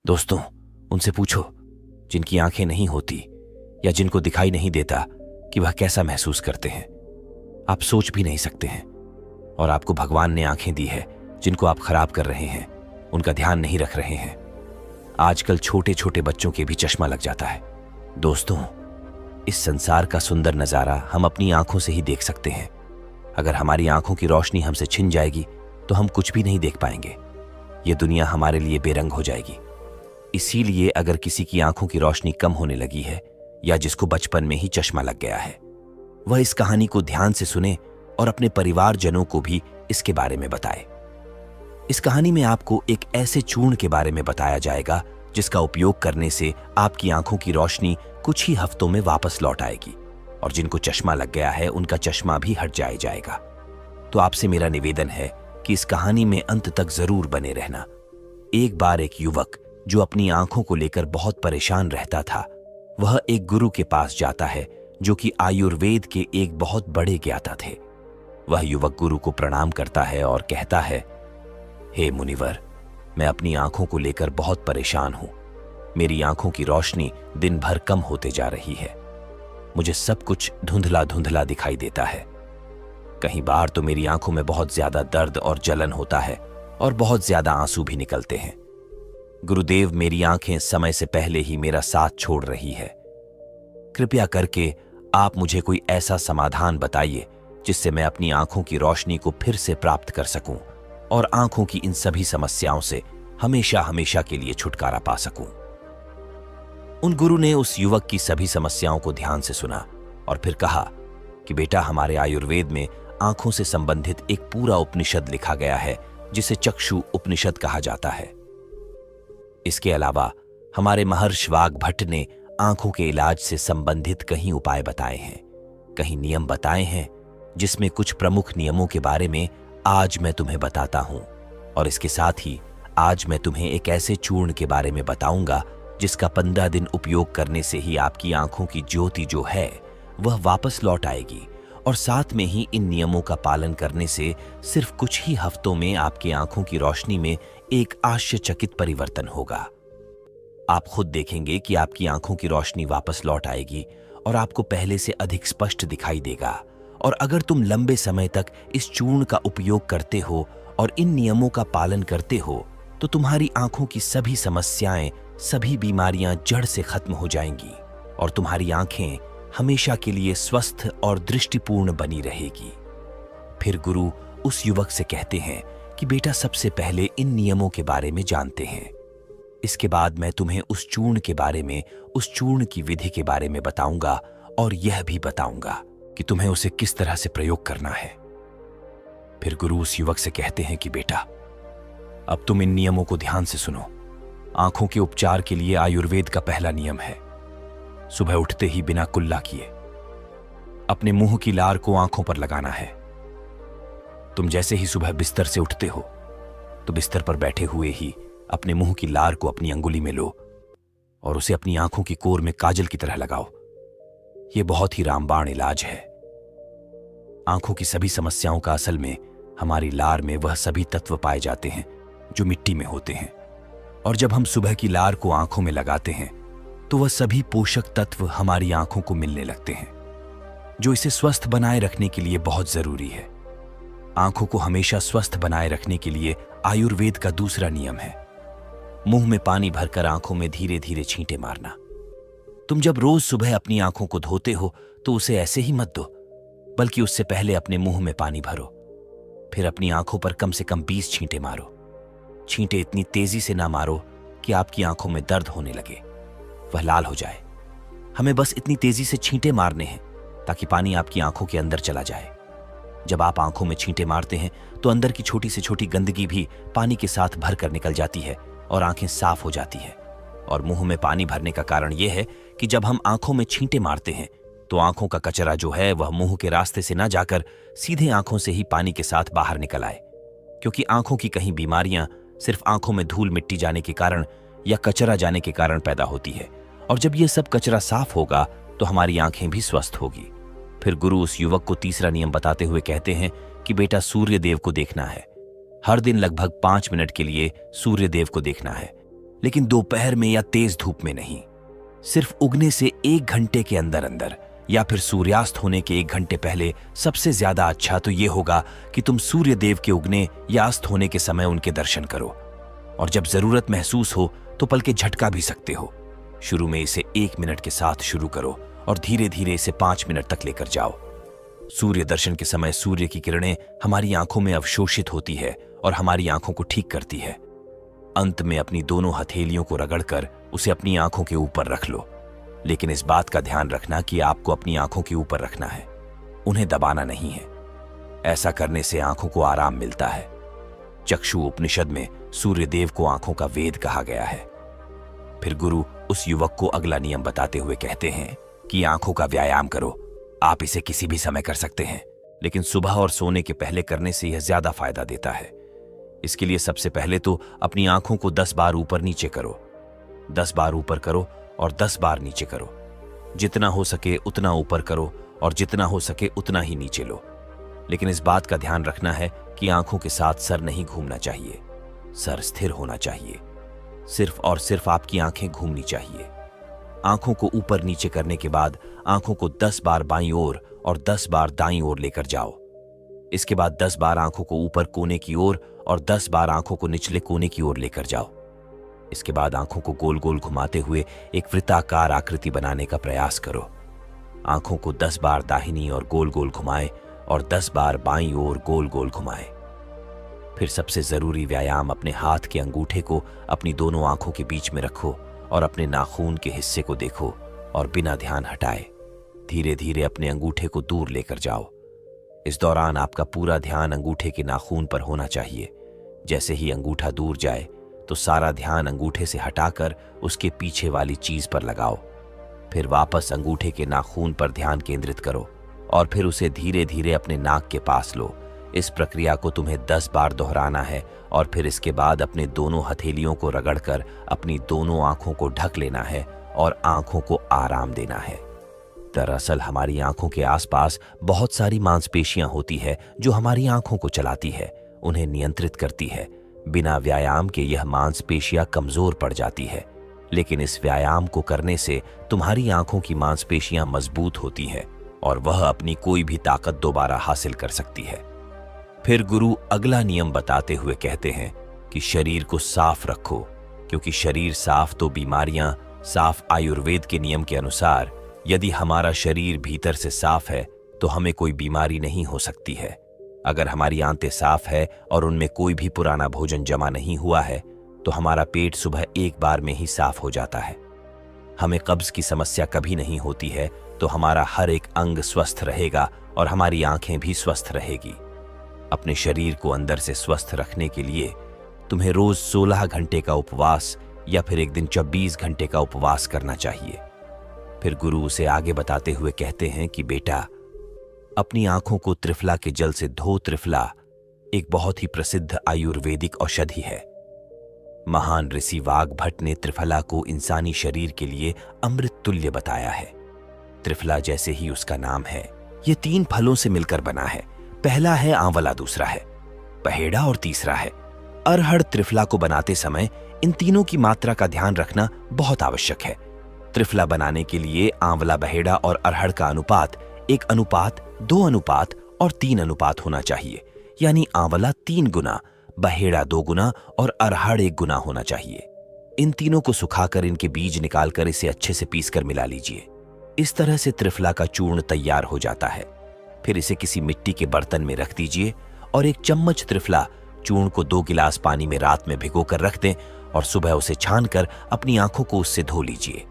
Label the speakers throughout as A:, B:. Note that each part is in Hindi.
A: दोस्तों, उनसे पूछो जिनकी आंखें नहीं होती या जिनको दिखाई नहीं देता कि वह कैसा महसूस करते हैं। आप सोच भी नहीं सकते हैं। और आपको भगवान ने आंखें दी है जिनको आप खराब कर रहे हैं, उनका ध्यान नहीं रख रहे हैं। आजकल छोटे छोटे बच्चों के भी चश्मा लग जाता है। दोस्तों, इस संसार का सुंदर नजारा हम अपनी आंखों से ही देख सकते हैं। अगर हमारी आंखों की रोशनी हमसे छिन जाएगी तो हम कुछ भी नहीं देख पाएंगे। ये दुनिया हमारे लिए बेरंग हो जाएगी। इसीलिए अगर किसी की आंखों की रोशनी कम होने लगी है या जिसको बचपन में ही चश्मा लग गया है, वह इस कहानी को ध्यान से सुने और अपने परिवारजनों को भी इसके बारे में बताए। इस कहानी में आपको एक ऐसे चूर्ण के बारे में बताया जाएगा जिसका उपयोग करने से आपकी आंखों की रोशनी कुछ ही हफ्तों में वापस लौट आएगी और जिनको चश्मा लग गया है उनका चश्मा भी हट जाएगा। तो आपसे मेरा निवेदन है कि इस कहानी में अंत तक जरूर बने रहना। एक बार एक युवक जो अपनी आंखों को लेकर बहुत परेशान रहता था, वह एक गुरु के पास जाता है जो कि आयुर्वेद के एक बहुत बड़े ज्ञाता थे। वह युवक गुरु को प्रणाम करता है और कहता है, हे मुनिवर, मैं अपनी आंखों को लेकर बहुत परेशान हूं। मेरी आंखों की रोशनी दिन भर कम होते जा रही है। मुझे सब कुछ धुंधला धुंधला दिखाई देता है। कहीं बार तो मेरी आंखों में बहुत ज्यादा दर्द और जलन होता है और बहुत ज्यादा आंसू भी निकलते हैं। गुरुदेव, मेरी आंखें समय से पहले ही मेरा साथ छोड़ रही है। कृपया करके आप मुझे कोई ऐसा समाधान बताइए जिससे मैं अपनी आंखों की रोशनी को फिर से प्राप्त कर सकूं और आंखों की इन सभी समस्याओं से हमेशा हमेशा के लिए छुटकारा पा सकूं। उन गुरु ने उस युवक की सभी समस्याओं को ध्यान से सुना और फिर कहा कि बेटा, हमारे आयुर्वेद में आंखों से संबंधित एक पूरा उपनिषद लिखा गया है जिसे चक्षु उपनिषद कहा जाता है। इसके अलावा हमारे महर्षि वाग भट्ट ने आंखों के इलाज से संबंधित कई उपाय बताए हैं, कई नियम बताए हैं, जिसमें कुछ प्रमुख नियमों के बारे में आज मैं तुम्हें बताता हूं। और इसके साथ ही आज मैं तुम्हें एक ऐसे चूर्ण के बारे में बताऊंगा जिसका 15 दिन उपयोग करने से ही आपकी आंखों की ज्योति जो है वह वापस लौट आएगी और साथ में ही इन नियमों का पालन करने से सिर्फ कुछ ही हफ्तों में आपकी आंखों की रोशनी में एक आश्चर्यचकित परिवर्तन होगा। आप खुद देखेंगे कि आपकी आंखों की रोशनी वापस लौट आएगी और आपको पहले से अधिक स्पष्ट दिखाई देगा। और अगर तुम लंबे समय तक इस चूर्ण का उपयोग करते हो और इन नियमों का पालन करते हो तो तुम्हारी आंखों की सभी समस्याएं, सभी बीमारियां जड़ से खत्म हो जाएंगी और तुम्हारी आंखें हमेशा के लिए स्वस्थ और दृष्टिपूर्ण बनी रहेगी। फिर गुरु उस युवक से कहते हैं कि बेटा, सबसे पहले इन नियमों के बारे में जानते हैं। इसके बाद मैं तुम्हें उस चूर्ण के बारे में, उस चूर्ण की विधि के बारे में बताऊंगा और यह भी बताऊंगा कि तुम्हें उसे किस तरह से प्रयोग करना है। फिर गुरु उस युवक से कहते हैं कि बेटा, अब तुम इन नियमों को ध्यान से सुनो। आंखों के उपचार के लिए आयुर्वेद का पहला नियम है, सुबह उठते ही बिना कुल्ला किए अपने मुंह की लार को आंखों पर लगाना है। तुम जैसे ही सुबह बिस्तर से उठते हो तो बिस्तर पर बैठे हुए ही अपने मुंह की लार को अपनी अंगुली में लो और उसे अपनी आंखों की कोर में काजल की तरह लगाओ। यह बहुत ही रामबाण इलाज है। आंखों की सभी समस्याओं का असल में हमारी लार में वह सभी तत्व पाए जाते हैं जो मिट्टी में होते हैं, और जब हम सुबह की लार को आंखों में लगाते हैं तो वह सभी पोषक तत्व हमारी आंखों को मिलने लगते हैं जो इसे स्वस्थ बनाए रखने के लिए बहुत जरूरी है। आंखों को हमेशा स्वस्थ बनाए रखने के लिए आयुर्वेद का दूसरा नियम है, मुंह में पानी भरकर आंखों में धीरे धीरे छींटे मारना। तुम जब रोज सुबह अपनी आंखों को धोते हो तो उसे ऐसे ही मत दो, बल्कि उससे पहले अपने मुंह में पानी भरो, फिर अपनी आंखों पर कम से कम 20 छींटे मारो। छींटे इतनी तेजी से ना मारो कि आपकी आंखों में दर्द होने लगे, वह लाल हो जाए। हमें बस इतनी तेजी से छींटे मारने हैं ताकि पानी आपकी आंखों के अंदर चला जाए। जब आप आंखों में छींटे मारते हैं तो अंदर की छोटी से छोटी गंदगी भी पानी के साथ भर कर निकल जाती है और आंखें साफ हो जाती है। और मुंह में पानी भरने का कारण यह है कि जब हम आंखों में छींटे मारते हैं तो आंखों का कचरा जो है वह मुंह के रास्ते से ना जाकर सीधे आंखों से ही पानी के साथ बाहर निकल आए, क्योंकि आंखों की कहीं बीमारियां सिर्फ आंखों में धूल मिट्टी जाने के कारण या कचरा जाने के कारण पैदा होती है। और जब यह सब कचरा साफ होगा तो हमारी आंखें भी स्वस्थ होगी। फिर गुरु उस युवक को तीसरा नियम बताते हुए कहते हैं कि बेटा, सूर्य देव को देखना है। हर दिन लगभग 5 मिनट के लिए सूर्य देव को देखना है। लेकिन दोपहर में या तेज धूप में नहीं। सिर्फ उगने से 1 घंटे के अंदर अंदर या फिर सूर्यास्त होने के 1 घंटे पहले सबसे ज्यादा अच्छा तो ये होगा कि तुम सूर्य देव के उगने या अस्त होने के समय उनके दर्शन करो। और जब जरूरत महसूस हो तो पलके झटका भी सकते हो। शुरू में इसे 1 मिनट के साथ शुरू करो और धीरे धीरे इसे 5 मिनट तक लेकर जाओ। सूर्य दर्शन के समय सूर्य की किरणें हमारी आंखों में अवशोषित होती है और हमारी आंखों को ठीक करती है। अंत में अपनी दोनों हथेलियों को रगड़कर उसे अपनी आंखों के ऊपर रख लो, लेकिन इस बात का ध्यान रखना कि आपको अपनी आंखों के ऊपर रखना है, उन्हें दबाना नहीं है। ऐसा करने से आंखों को आराम मिलता है। चक्षु उपनिषद में सूर्य देव को आंखों का वेद कहा गया है। फिर गुरु उस युवक को अगला नियम बताते हुए कहते हैं कि आंखों का व्यायाम करो। आप इसे किसी भी समय कर सकते हैं, लेकिन सुबह और सोने के पहले करने से यह ज्यादा फायदा देता है। इसके लिए सबसे पहले तो अपनी आंखों को 10 बार ऊपर नीचे करो। 10 बार ऊपर करो और 10 बार नीचे करो। जितना हो सके उतना ऊपर करो और जितना हो सके उतना ही नीचे लो। लेकिन इस बात का ध्यान रखना है कि आंखों के साथ सर नहीं घूमना चाहिए। सर स्थिर होना चाहिए। सिर्फ और सिर्फ आपकी आंखें घूमनी चाहिए। आंखों को ऊपर नीचे करने के बाद आंखों को 10 बार बाईं ओर और 10 बार दाईं ओर लेकर जाओ। इसके बाद 10 बार आंखों को ऊपर कोने की ओर और 10 बार आंखों को निचले कोने की ओर लेकर जाओ। इसके बाद आंखों को गोल गोल घुमाते हुए एक वृत्ताकार आकृति बनाने का प्रयास करो। आंखों को 10 बार दाहिनी और गोल गोल घुमाएं और 10 बार बाईं ओर गोल गोल घुमाएं। फिर सबसे जरूरी व्यायाम, अपने हाथ के अंगूठे को अपनी दोनों आंखों के बीच में रखो और अपने नाखून के हिस्से को देखो और बिना ध्यान हटाए धीरे धीरे अपने अंगूठे को दूर लेकर जाओ। इस दौरान आपका पूरा ध्यान अंगूठे के नाखून पर होना चाहिए। जैसे ही अंगूठा दूर जाए तो सारा ध्यान अंगूठे से हटाकर उसके पीछे वाली चीज पर लगाओ। फिर वापस अंगूठे के नाखून पर ध्यान केंद्रित करो और फिर उसे धीरे धीरे अपने नाक के पास लो। इस प्रक्रिया को तुम्हें 10 बार दोहराना है और फिर इसके बाद अपने दोनों हथेलियों को रगड़कर अपनी दोनों आंखों को ढक लेना है और आंखों को आराम देना है। दरअसल हमारी आंखों के आसपास बहुत सारी मांसपेशियां होती है जो हमारी आंखों को चलाती है, उन्हें नियंत्रित करती है। बिना व्यायाम के यह मांसपेशियां कमजोर पड़ जाती है, लेकिन इस व्यायाम को करने से तुम्हारी आंखों की मांसपेशियां मजबूत होती है और वह अपनी कोई भी ताकत दोबारा हासिल कर सकती है। फिर गुरु अगला नियम बताते हुए कहते हैं कि शरीर को साफ रखो, क्योंकि शरीर साफ तो बीमारियां साफ। आयुर्वेद के नियम के अनुसार यदि हमारा शरीर भीतर से साफ है तो हमें कोई बीमारी नहीं हो सकती है। अगर हमारी आंतें साफ है और उनमें कोई भी पुराना भोजन जमा नहीं हुआ है तो हमारा पेट सुबह एक बार में ही साफ हो जाता है। हमें कब्ज की समस्या कभी नहीं होती है तो हमारा हर एक अंग स्वस्थ रहेगा और हमारी आंखें भी स्वस्थ रहेगी। अपने शरीर को अंदर से स्वस्थ रखने के लिए तुम्हें रोज 16 घंटे का उपवास या फिर एक दिन 24 घंटे का उपवास करना चाहिए। फिर गुरु उसे आगे बताते हुए कहते हैं कि बेटा, अपनी आंखों को त्रिफला के जल से धो। त्रिफला एक बहुत ही प्रसिद्ध आयुर्वेदिक औषधि है। महान ऋषि वाग्भट ने त्रिफला को इंसानी शरीर के लिए अमृत तुल्य बताया है। त्रिफला जैसे ही उसका नाम है, ये 3 फलों से मिलकर बना है। पहला है आंवला, दूसरा है पहेड़ा और तीसरा है अरहर। त्रिफला को बनाते समय इन तीनों की मात्रा का ध्यान रखना बहुत आवश्यक है। त्रिफला बनाने के लिए आंवला, बहेड़ा और अरहर का अनुपात 1 अनुपात 2 अनुपात और 3 अनुपात होना चाहिए। यानी आंवला 3 गुना, बहेड़ा 2 गुना और अरहर 1 गुना होना चाहिए। इन तीनों को सुखाकर इनके बीज निकालकर इसे अच्छे से पीसकर मिला लीजिए। इस तरह से त्रिफला का चूर्ण तैयार हो जाता है। फिर इसे किसी मिट्टी के बर्तन में रख दीजिए और 1 चम्मच त्रिफला चूर्ण को 2 गिलास पानी में रात में भिगोकर रख दें और सुबह उसे छानकर अपनी आंखों को उससे धो लीजिए।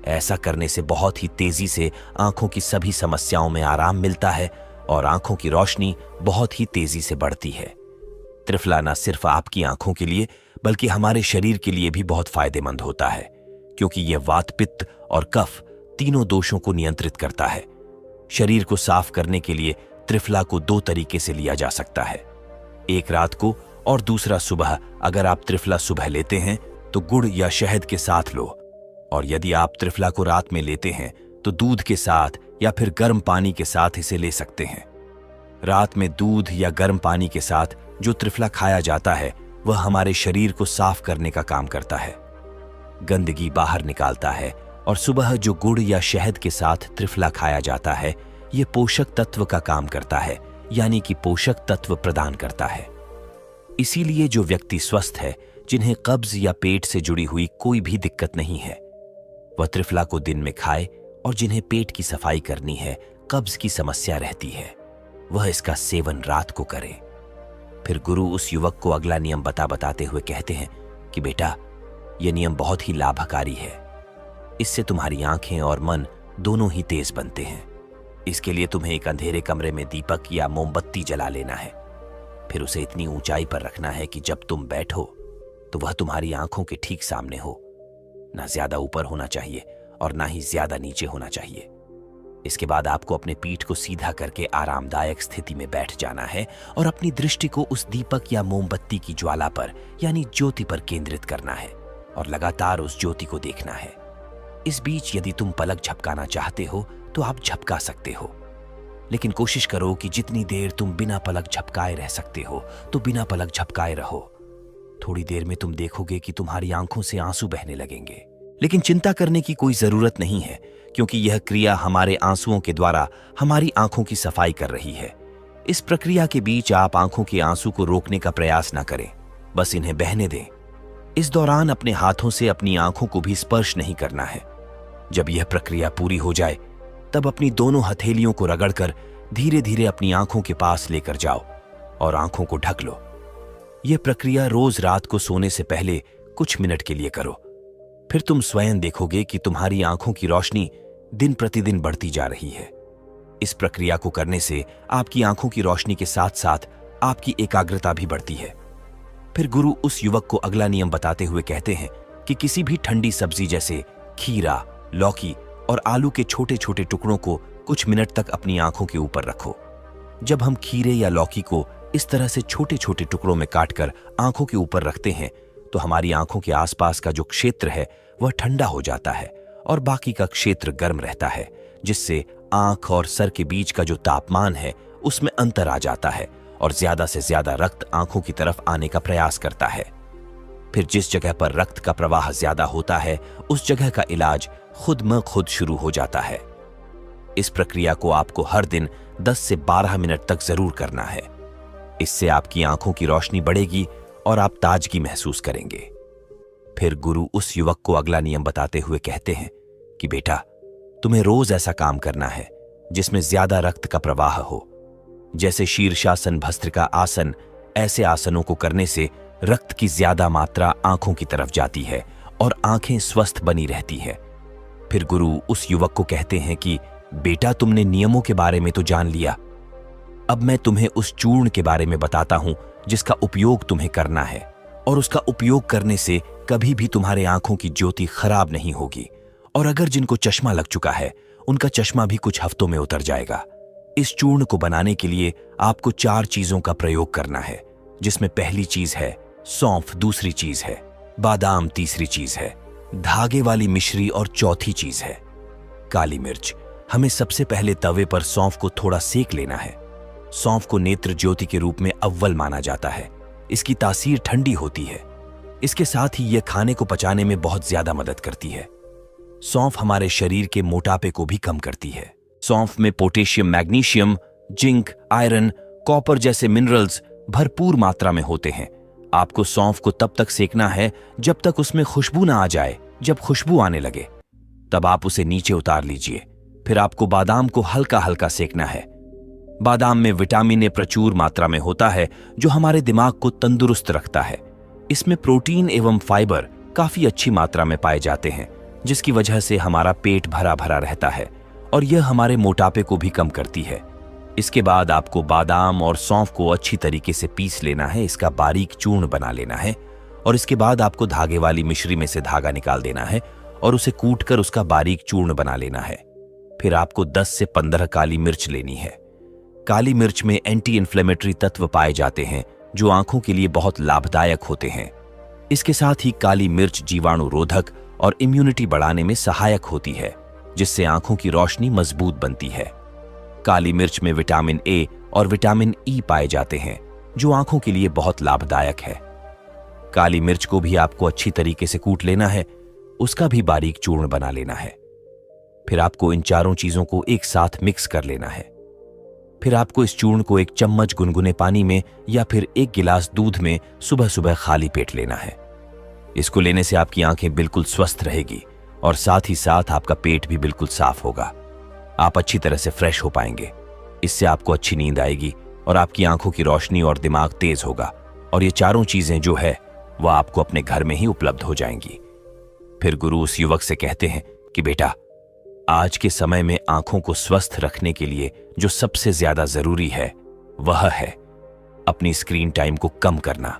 A: ऐसा करने से बहुत ही तेजी से आंखों की सभी समस्याओं में आराम मिलता है और आंखों की रोशनी बहुत ही तेजी से बढ़ती है। त्रिफला न सिर्फ आपकी आंखों के लिए बल्कि हमारे शरीर के लिए भी बहुत फायदेमंद होता है, क्योंकि यह वात, पित्त और कफ तीनों दोषों को नियंत्रित करता है। शरीर को साफ करने के लिए त्रिफला को 2 तरीके से लिया जा सकता है, एक रात को और दूसरा सुबह। अगर आप त्रिफला सुबह लेते हैं तो गुड़ या शहद के साथ लो, और यदि आप त्रिफला को रात में लेते हैं तो दूध के साथ या फिर गर्म पानी के साथ इसे ले सकते हैं। रात में दूध या गर्म पानी के साथ जो त्रिफला खाया जाता है वह हमारे शरीर को साफ करने का काम करता है। गंदगी बाहर निकालता है और सुबह जो गुड़ या शहद के साथ त्रिफला खाया जाता है, ये पोषक तत्व का काम करता है, यानी कि पोषक तत्व प्रदान करता है। इसीलिए जो व्यक्ति स्वस्थ है, जिन्हें कब्ज या पेट से जुड़ी हुई कोई भी दिक्कत नहीं है, वह त्रिफला को दिन में खाए, और जिन्हें पेट की सफाई करनी है, कब्ज की समस्या रहती है, वह इसका सेवन रात को करे। फिर गुरु उस युवक को अगला नियम बताते हुए कहते हैं कि बेटा, यह नियम बहुत ही लाभकारी है। इससे तुम्हारी आंखें और मन दोनों ही तेज बनते हैं। इसके लिए तुम्हें एक अंधेरे कमरे में दीपक या मोमबत्ती जला लेना है। फिर उसे इतनी ऊंचाई पर रखना है कि जब तुम बैठो तो वह तुम्हारी आंखों के ठीक सामने हो। ना ज्यादा ऊपर होना चाहिए और ना ही ज्यादा नीचे होना चाहिए। इसके बाद आपको अपने पीठ को सीधा करके आरामदायक स्थिति में बैठ जाना है और अपनी दृष्टि को उस दीपक या मोमबत्ती की ज्वाला पर, यानी ज्योति पर केंद्रित करना है और लगातार उस ज्योति को देखना है। इस बीच यदि तुम पलक झपकाना चाहते हो तो आप झपका सकते हो, लेकिन कोशिश करो कि जितनी देर तुम बिना पलक झपकाए रह सकते हो तो बिना पलक झपकाए रहो। थोड़ी देर में तुम देखोगे कि तुम्हारी आंखों से आंसू बहने लगेंगे, लेकिन चिंता करने की कोई जरूरत नहीं है, क्योंकि यह क्रिया हमारे आंसुओं के द्वारा हमारी आंखों की सफाई कर रही है। इस प्रक्रिया के बीच आप आंखों के आंसू को रोकने का प्रयास न करें, बस इन्हें बहने दें। इस दौरान अपने हाथों से अपनी आंखों को भी स्पर्श नहीं करना है। जब यह प्रक्रिया पूरी हो जाए तब अपनी दोनों हथेलियों को रगड़कर धीरे धीरे अपनी आंखों के पास लेकर जाओ और आंखों को ढक लो। यह प्रक्रिया रोज रात को सोने से पहले कुछ मिनट के लिए करो। फिर तुम स्वयं देखोगे कि तुम्हारी आंखों की रोशनी दिन प्रतिदिन बढ़ती जा रही है। इस प्रक्रिया को करने से आपकी आंखों की रोशनी के साथ साथ आपकी एकाग्रता भी बढ़ती है। फिर गुरु उस युवक को अगला नियम बताते हुए कहते हैं कि किसी भी ठंडी सब्जी जैसे खीरा, लौकी और आलू के छोटे छोटे टुकड़ों को कुछ मिनट तक अपनी आंखों के ऊपर रखो। जब हम खीरे या लौकी को इस तरह से छोटे छोटे टुकड़ों में काटकर आंखों के ऊपर रखते हैं तो हमारी आंखों के आसपास का जो क्षेत्र है वह ठंडा हो जाता है और बाकी का क्षेत्र गर्म रहता है, जिससे आंख और सर के बीच का जो तापमान है उसमें अंतर आ जाता है और ज्यादा से ज्यादा रक्त आंखों की तरफ आने का प्रयास करता है। फिर जिस जगह पर रक्त का प्रवाह ज्यादा होता है उस जगह का इलाज खुद म खुद शुरू हो जाता है। इस प्रक्रिया को आपको हर दिन 10 से 12 मिनट तक जरूर करना है। इससे आपकी आंखों की रोशनी बढ़ेगी और आप ताजगी महसूस करेंगे। फिर गुरु उस युवक को अगला नियम बताते हुए कहते हैं कि बेटा, तुम्हें रोज ऐसा काम करना है जिसमें ज्यादा रक्त का प्रवाह हो। जैसे शीर्षासन, भस्त्रिका आसन, ऐसे आसनों को करने से रक्त की ज्यादा मात्रा आंखों की तरफ जाती है और आंखें स्वस्थ बनी रहती है। फिर गुरु उस युवक को कहते हैं कि बेटा, तुमने नियमों के बारे में तो जान लिया, अब मैं तुम्हें उस चूर्ण के बारे में बताता हूं जिसका उपयोग तुम्हें करना है, और उसका उपयोग करने से कभी भी तुम्हारे आंखों की ज्योति खराब नहीं होगी, और अगर जिनको चश्मा लग चुका है उनका चश्मा भी कुछ हफ्तों में उतर जाएगा। इस चूर्ण को बनाने के लिए आपको 4 चीजों का प्रयोग करना है, जिसमें पहली चीज है सौंफ, दूसरी चीज है बादाम, तीसरी चीज है धागे वाली मिश्री और चौथी चीज है काली मिर्च। हमें सबसे पहले तवे पर सौंफ को थोड़ा सेक लेना है। सौंफ को नेत्र ज्योति के रूप में अव्वल माना जाता है। इसकी तासीर ठंडी होती है। इसके साथ ही यह खाने को पचाने में बहुत ज्यादा मदद करती है। सौंफ हमारे शरीर के मोटापे को भी कम करती है। सौंफ में potassium, magnesium, zinc, iron, copper जैसे मिनरल्स भरपूर मात्रा में होते हैं। आपको सौंफ को तब तक सेकना है जब तक उसमें खुशबू ना आ जाए। जब खुशबू आने लगे तब आप उसे नीचे उतार लीजिए। फिर आपको बादाम को हल्का हल्का सेकना है। बादाम में विटामिन ए प्रचुर मात्रा में होता है जो हमारे दिमाग को तंदुरुस्त रखता है। इसमें प्रोटीन एवं फाइबर काफी अच्छी मात्रा में पाए जाते हैं, जिसकी वजह से हमारा पेट भरा भरा रहता है और यह हमारे मोटापे को भी कम करती है। इसके बाद आपको बादाम और सौंफ को अच्छी तरीके से पीस लेना है, इसका बारीक चूर्ण बना लेना है, और इसके बाद आपको धागे वाली मिश्री में से धागा निकाल देना है और उसे कूटकर उसका बारीक चूर्ण बना लेना है। फिर आपको 10 से 15 काली मिर्च लेनी है। काली मिर्च में एंटी इन्फ्लेमेटरी तत्व पाए जाते हैं जो आंखों के लिए बहुत लाभदायक होते हैं। इसके साथ ही काली मिर्च जीवाणु रोधक और इम्यूनिटी बढ़ाने में सहायक होती है, जिससे आंखों की रोशनी मजबूत बनती है। काली मिर्च में विटामिन ए और विटामिन ई पाए जाते हैं जो आंखों के लिए बहुत लाभदायक है। काली मिर्च को भी आपको अच्छी तरीके से कूट लेना है। उसका भी बारीक चूर्ण बना लेना है। फिर आपको इन चारों चीजों को एक साथ मिक्स कर लेना है। फिर आपको इस चूर्ण को 1 चम्मच गुनगुने पानी में या फिर 1 गिलास दूध में सुबह सुबह खाली पेट लेना है। इसको लेने से आपकी आंखें बिल्कुल स्वस्थ रहेगी और साथ ही साथ आपका पेट भी बिल्कुल साफ होगा। आप अच्छी तरह से फ्रेश हो पाएंगे। इससे आपको अच्छी नींद आएगी और आपकी आंखों की रोशनी और दिमाग तेज होगा और ये चारों चीजें जो है वह आपको अपने घर में ही उपलब्ध हो जाएंगी। फिर गुरु उस युवक से कहते हैं कि बेटा, आज के समय में आंखों को स्वस्थ रखने के लिए जो सबसे ज्यादा जरूरी है वह है अपनी स्क्रीन टाइम को कम करना।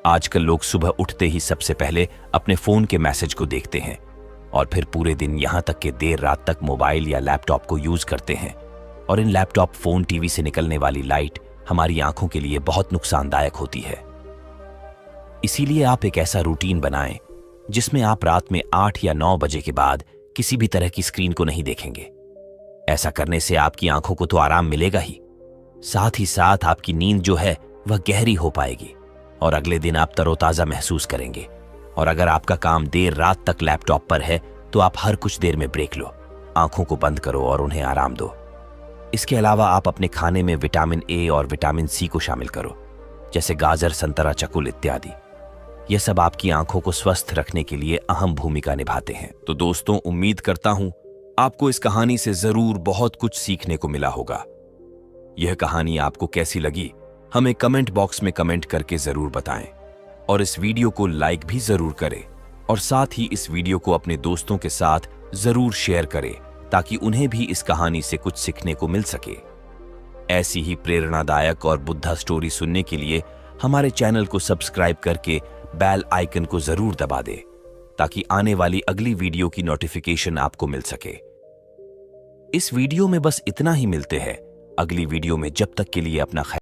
A: आजकल लोग सुबह उठते ही सबसे पहले अपने फोन के मैसेज को देखते हैं और फिर पूरे दिन यहां तक कि देर रात तक मोबाइल या लैपटॉप को यूज करते हैं। और इन लैपटॉप, फोन, टीवी से निकलने वाली लाइट हमारी आंखों के लिए बहुत नुकसानदायक होती है। इसीलिए आप एक ऐसा रूटीन बनाएं जिसमें आप रात में 8 या 9 बजे के बाद किसी भी तरह की स्क्रीन को नहीं देखेंगे। ऐसा करने से आपकी आंखों को तो आराम मिलेगा ही, साथ ही साथ आपकी नींद जो है वह गहरी हो पाएगी और अगले दिन आप तरोताजा महसूस करेंगे। और अगर आपका काम देर रात तक लैपटॉप पर है तो आप हर कुछ देर में ब्रेक लो, आंखों को बंद करो और उन्हें आराम दो। इसके अलावा आप अपने खाने में विटामिन ए और विटामिन सी को शामिल करो, जैसे गाजर, संतरा, चकुल इत्यादि। यह सब आपकी आंखों को स्वस्थ रखने के लिए अहम भूमिका निभाते हैं। तो दोस्तों, उम्मीद करता हूं आपको इस कहानी से जरूर बहुत कुछ सीखने को मिला होगा। यह कहानी आपको कैसी लगी हमें कमेंट बॉक्स में कमेंट करके जरूर बताएं और इस वीडियो को लाइक भी जरूर करें और साथ ही इस वीडियो को अपने दोस्तों के साथ जरूर शेयर करें ताकि उन्हें भी इस कहानी से कुछ सीखने को मिल सके। ऐसी ही प्रेरणादायक और बुद्धा स्टोरी सुनने के लिए हमारे चैनल को सब्सक्राइब करके बेल आइकन को जरूर दबा दें ताकि आने वाली अगली वीडियो की नोटिफिकेशन आपको मिल सके। इस वीडियो में बस इतना ही। मिलते हैं अगली वीडियो में। जब तक के लिए अपना ख्याल